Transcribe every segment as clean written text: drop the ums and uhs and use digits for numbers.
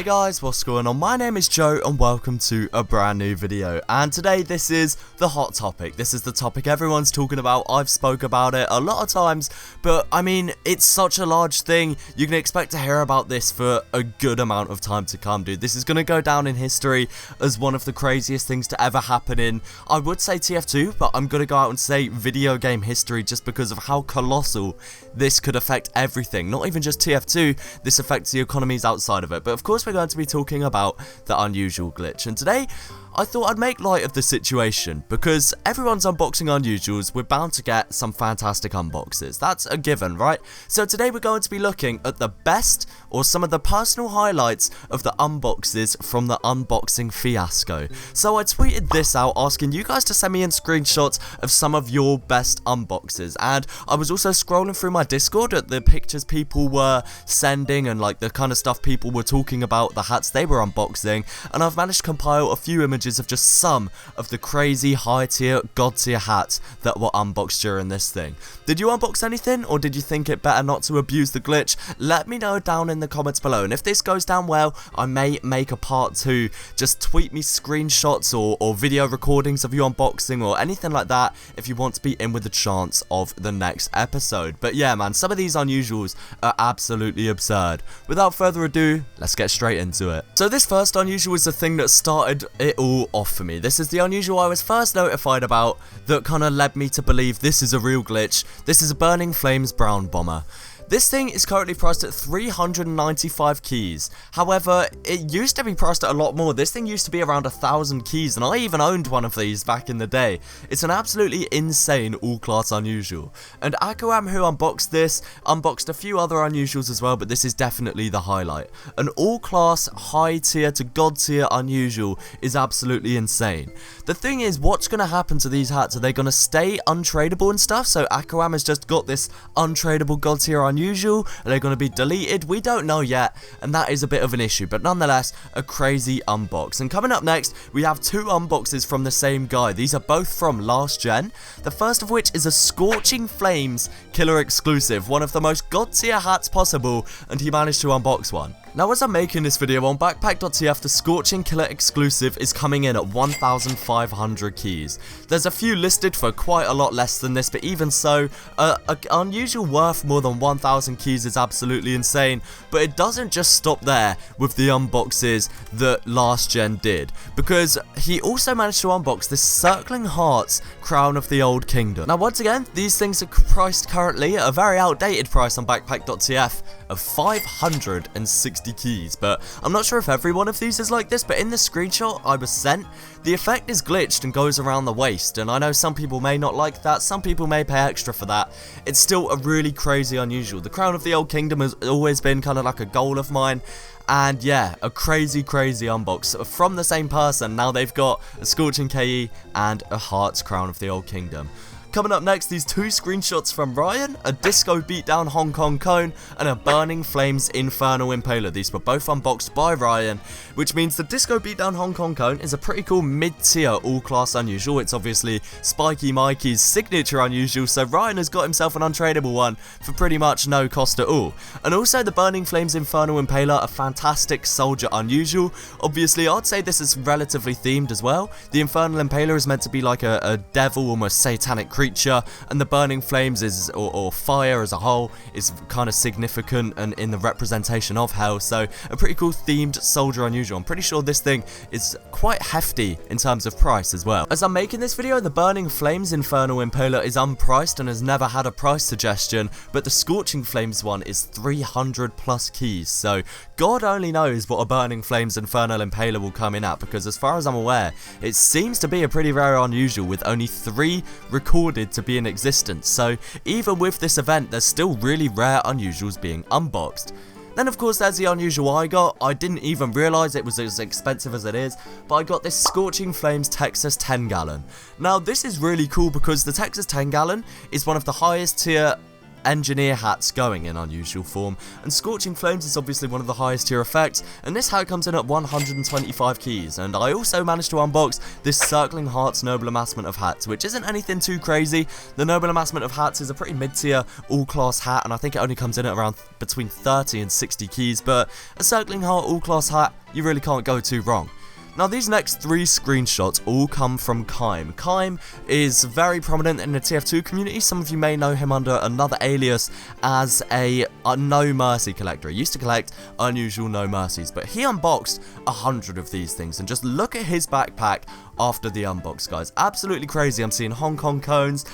Hey guys, what's going on? My name is Joe and welcome to a brand new video, and today this is the hot topic. This is the topic everyone's talking about. I've spoke about it a lot of times, but I mean, it's such a large thing. You can expect to hear about this for a good amount of time to come, dude. This is going to go down in history as one of the craziest things to ever happen in, I would say TF2, but I'm going to go out and say video game history just because of how colossal this could affect everything. Not even just TF2, this affects the economies outside of it. But of course we're going to be talking about the unusual glitch, and today I thought I'd make light of the situation because everyone's unboxing unusuals. We're bound to get some fantastic unboxes. That's a given, right? So today we're going to be looking at the best or some of the personal highlights of the unboxes from the unboxing fiasco. So I tweeted this out asking you guys to send me in screenshots of some of your best unboxes, and I was also scrolling through my Discord at the pictures people were sending and like the kind of stuff people were talking about, the hats they were unboxing, and I've managed to compile a few images of just some of the crazy high tier, god tier hats that were unboxed during this thing. Did you unbox anything, or did you think it better not to abuse the glitch? Let me know down in the comments below, and if this goes down well, I may make a part 2. Just tweet me screenshots or video recordings of you unboxing or anything like that if you want to be in with the chance of the next episode. But yeah, man, some of these unusuals are absolutely absurd. Without further ado, let's get straight into it. So this first unusual is the thing that started it all off for me. This is the unusual I was first notified about that kind of led me to believe this is a real glitch. This is a Burning Flames brown bomber. This thing is currently priced at 395 keys. However, it used to be priced at a lot more. This thing used to be around 1,000 keys, and I even owned one of these back in the day. It's an absolutely insane all-class unusual. And Akuam, who unboxed this, unboxed a few other unusuals as well, but this is definitely the highlight. An all-class, high-tier to god-tier unusual is absolutely insane. The thing is, what's going to happen to these hats? Are they going to stay untradeable and stuff? So Akuam has just got this untradeable god-tier unusual. Are they going to be deleted? We don't know yet, and that is a bit of an issue, but nonetheless a crazy unbox. And coming up next, we have two unboxes from the same guy. These are both from last gen, the first of which is a Scorching Flames killer exclusive, one of the most god tier hats possible, and he managed to unbox one. Now, as I'm making this video on backpack.tf, the Scorching Killer exclusive is coming in at 1,500 keys. There's a few listed for quite a lot less than this, but even so, an unusual worth more than 1,000 keys is absolutely insane. But it doesn't just stop there with the unboxes that last gen did, because he also managed to unbox this Circling Hearts Crown of the Old Kingdom. Now, once again, these things are priced currently at a very outdated price on backpack.tf of 560 keys, but I'm not sure if every one of these is like this, but in the screenshot I was sent, the effect is glitched and goes around the waist, and I know some people may not like that, some people may pay extra for that. It's still a really crazy unusual. The Crown of the Old Kingdom has always been kind of like a goal of mine, and yeah, a crazy unbox from the same person. Now they've got a Scorching KE and a Hearts Crown of the Old Kingdom. Coming up next, these two screenshots from Ryan, a Disco Beatdown Hong Kong Cone and a Burning Flames Infernal Impaler. These were both unboxed by Ryan, which means the Disco Beatdown Hong Kong Cone is a pretty cool mid-tier all-class unusual. It's obviously Spiky Mikey's signature unusual, so Ryan has got himself an untradeable one for pretty much no cost at all. And also the Burning Flames Infernal Impaler, a fantastic soldier unusual. Obviously, I'd say this is relatively themed as well. The Infernal Impaler is meant to be like a devil, almost satanic creature, and the Burning Flames is, or fire as a whole, is kind of significant and in the representation of hell, so a pretty cool themed soldier unusual. I'm pretty sure this thing is quite hefty in terms of price as well. As I'm making this video, the Burning Flames Infernal Impaler is unpriced and has never had a price suggestion, but the Scorching Flames one is 300 plus keys, so God only knows what a Burning Flames Infernal Impaler will come in at, because as far as I'm aware, it seems to be a pretty rare unusual with only 3 recorded to be in existence, so even with this event there's still really rare unusuals being unboxed. Then of course there's the unusual I got. I didn't even realise it was as expensive as it is, but I got this Scorching Flames Texas 10 gallon. Now this is really cool because the Texas 10 gallon is one of the highest tier engineer hats going in unusual form, and Scorching Flames is obviously one of the highest tier effects, and this hat comes in at 125 keys. And I also managed to unbox this Circling Hearts Noble Amassment of Hats, which isn't anything too crazy. The Noble Amassment of Hats is a pretty mid-tier all-class hat, and I think it only comes in at around between 30 and 60 keys, but a Circling Heart all-class hat, you really can't go too wrong. Now these next 3 screenshots all come from Kime. Kime is very prominent in the TF2 community. Some of you may know him under another alias as a No Mercy collector. He used to collect unusual No Mercies, but he unboxed 100 of these things, and just look at his backpack after the unbox, guys. Absolutely crazy. I'm seeing Hong Kong cones,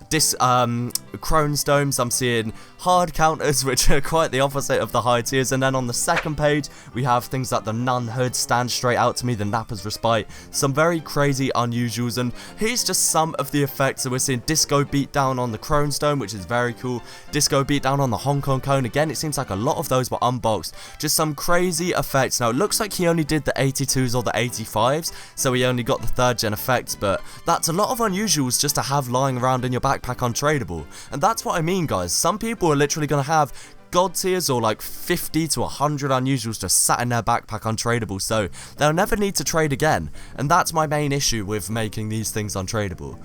Crohn's domes, I'm seeing hard counters, which are quite the opposite of the high tiers, and then on the second page we have things like the Nun Hood, Stand Straight Out to Me, the Napper's Respite, some very crazy unusuals. And here's just some of the effects. So we're seeing Disco Beatdown on the Crohn's dome, which is very cool, Disco Beatdown on the Hong Kong cone. Again, it seems like a lot of those were unboxed. Just some crazy effects. Now it looks like he only did the 82s or the 85s, so he only got the 3rd gen effects, but that's a lot of unusuals just to have lying around in your backpack untradeable. And that's what I mean, guys. Some people are literally going to have god tiers or like 50 to 100 unusuals just sat in their backpack untradeable, so they'll never need to trade again, and that's my main issue with making these things untradeable.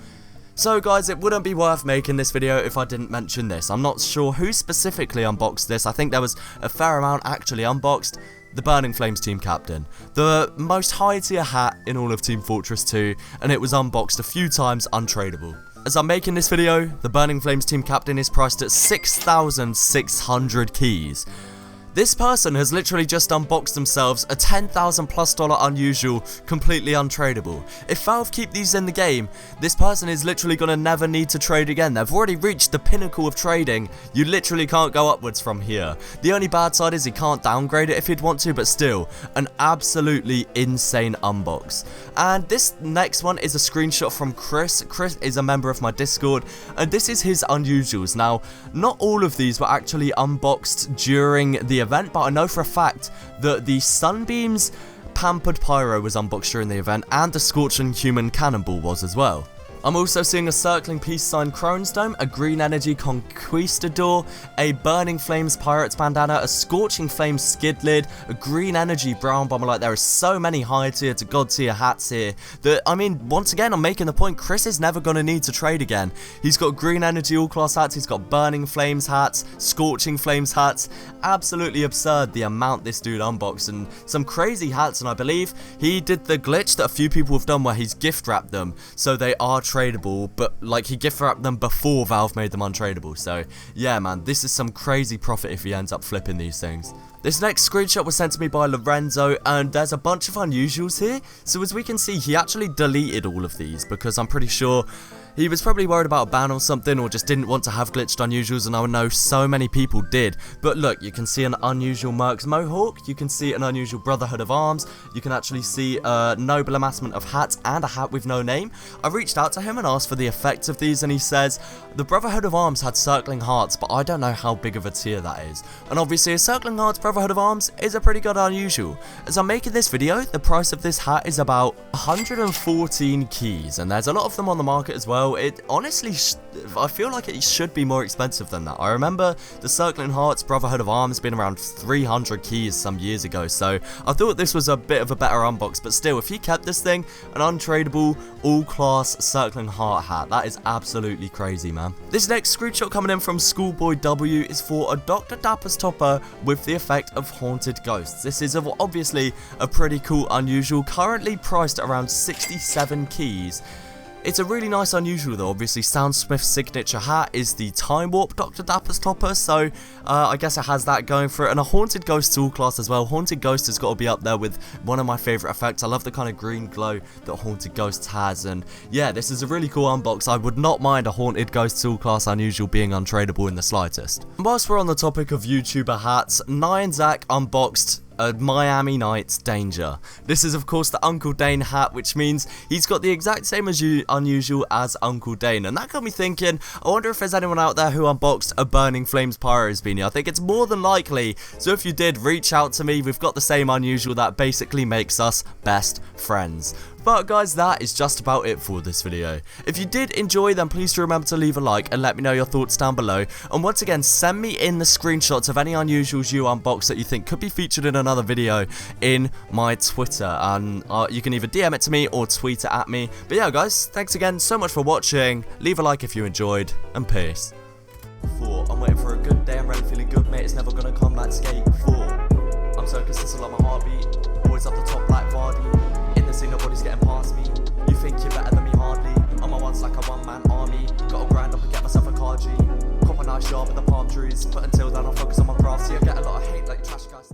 So guys, it wouldn't be worth making this video if I didn't mention this. I'm not sure who specifically unboxed this. I think there was a fair amount actually unboxed. The Burning Flames Team Captain, the most high tier hat in all of Team Fortress 2, and it was unboxed a few times untradeable. As I'm making this video, the Burning Flames Team Captain is priced at 6,600 keys. This person has literally just unboxed themselves a $10,000 plus unusual, completely untradeable. If Valve keep these in the game, this person is literally going to never need to trade again. They've already reached the pinnacle of trading. You literally can't go upwards from here. The only bad side is he can't downgrade it if he'd want to, but still, an absolutely insane unbox. And this next one is a screenshot from Chris. Chris is a member of my Discord, and this is his unusuals. Now, not all of these were actually unboxed during the event, but I know for a fact that the Sunbeams Pampered Pyro was unboxed during the event, and the Scorching Human Cannonball was as well. I'm also seeing a Circling Peace Sign Crohn's Dome, a Green Energy Conquistador, a Burning Flames Pirates Bandana, a Scorching Flames Skid Lid, a Green Energy Brown Bomber. Like, there are so many high tier to god tier hats here that, I mean, once again, I'm making the point, Chris is never going to need to trade again. He's got Green Energy all class hats, he's got Burning Flames hats, Scorching Flames hats. Absolutely absurd the amount this dude unboxed, and some crazy hats. And I believe he did the glitch that a few people have done where he's gift wrapped them so they are tradable, but like he gift wrapped them before Valve made them untradeable. So yeah, man, this is some crazy profit if he ends up flipping these things. This next screenshot was sent to me by Lorenzo, and there's a bunch of unusuals here. So as we can see, he actually deleted all of these because I'm pretty sure he was probably worried about a ban or something, or just didn't want to have glitched unusuals, and I know so many people did. But look, you can see an unusual Mercs Mohawk, you can see an unusual Brotherhood of Arms, you can actually see a Noble Amassment of Hats, and a hat with no name. I reached out to him and asked for the effects of these, and he says, the Brotherhood of Arms had Circling Hearts, but I don't know how big of a tier that is. And obviously a Circling Hearts Brotherhood of Arms is a pretty good unusual. As I'm making this video, the price of this hat is about 114 keys, and there's a lot of them on the market as well. It honestly, I feel like it should be more expensive than that. I remember the Circling Hearts Brotherhood of Arms being around 300 keys some years ago, so I thought this was a bit of a better unbox. But still, if he kept this thing, an untradeable, all-class Circling Heart hat, that is absolutely crazy, man. This next screenshot coming in from Schoolboy W is for a Dr. Dapper's topper with the effect of Haunted Ghosts. This is obviously a pretty cool unusual, currently priced at around 67 keys. It's a really nice unusual though. Obviously Soundsmith's signature hat is the Time Warp Dr. Dapper's topper, so I guess it has that going for it. And a Haunted Ghost all class as well. Haunted Ghost has got to be up there with one of my favourite effects. I love the kind of green glow that Haunted Ghost has, and yeah, this is a really cool unbox. I would not mind a Haunted Ghost all class unusual being untradeable in the slightest. And whilst we're on the topic of YouTuber hats, Zach unboxed a Miami Nights Danger. This is of course the Uncle Dane hat, which means he's got the exact same as unusual as Uncle Dane, and that got me thinking, I wonder if there's anyone out there who unboxed a Burning Flames Pyros beanie. I think it's more than likely, so if you did, reach out to me. We've got the same unusual that basically makes us best friends. But guys, that is just about it for this video. If you did enjoy, then please do remember to leave a like and let me know your thoughts down below. And once again, send me in the screenshots of any unusuals you unbox that you think could be featured in another video in my Twitter. And you can either DM it to me or tweet it at me. But yeah guys, thanks again so much for watching. Leave a like if you enjoyed, and peace. 4. I'm waiting for a good day, I'm ready, feeling good, mate. It's never gonna come like skate. 4. I'm so consistent like my heartbeat. Always up the top like Vardy. In the scene, nobody's getting past me. You think you're better than me, hardly. On my ones like a one-man army. Gotta grind up and get myself a car G. Cop a nice job in the palm trees. Put until then, I'll focus on my craft. See, I get a lot of hate like trash guys.